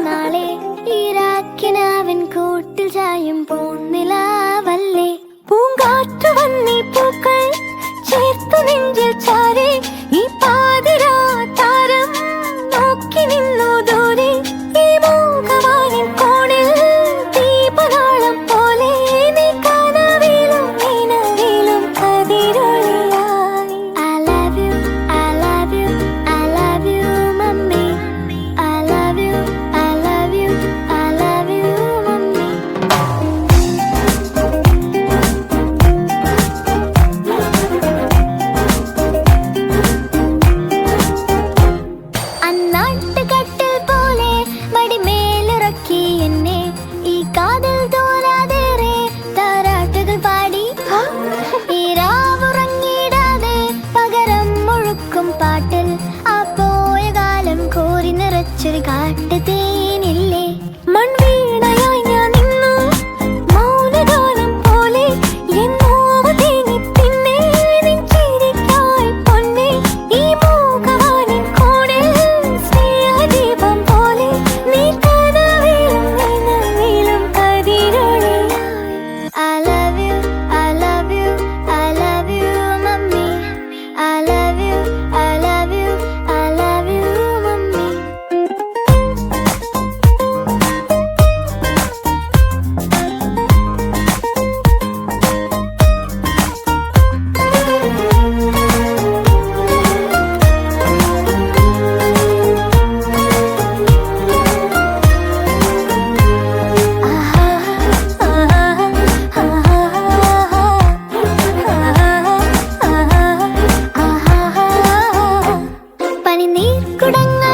നാളെ ഈരാക്കിനാവൻ കൂട്ടിൽ ചായും പൂന്നിലാവല്ലേ പൂങ്കാറ്റു വന്നീ പൂക്കൾ ചേർത്തു നെഞ്ചിൽ ചാരേ ഈ പാതിരാ താരം നോക്കി നിന്നു ദൂരെ ഈ മൂകവാനിൻ കോണിൽ ദീപനാളം പോലെ നീ കനവിലും നിലവിലും കതിരൊളിയായി I love you, I love you, I love you mummy I love you, I love you, I love you mummy അന്നാട്ടുകട്ടിൽ പോലെ മടിമേലിറക്കി എന്നെ ഈ കാതിൽ തോരാതേറെ താരാട്ടുകൾ പാടി ഈ രാവുറങ്ങിടാതെ പകരം മുഴുക്കും പാട്ടിൽ ആ പോയ കാലം കോരി നിറച്ചൊരു കാട്ടുതേനില്ലേ മൺവീണയായി ഞാൻ നിന്നു മൗനഗാനം പോലെ എന്നോവ് തേങ്ങി പിന്നെ നിൻ ചിരിക്കായി പൊന്നെ ഈ മൂകവാനിൻ കോണിൽ സ്നേഹദീപം പോലെ നീ കനവിലും നിലവിലും കതിരൊളിയായി I love you, I love you, I love you mummy I love you, I love you, I love you mummy പനിനീർക്കുടങ്ങൾ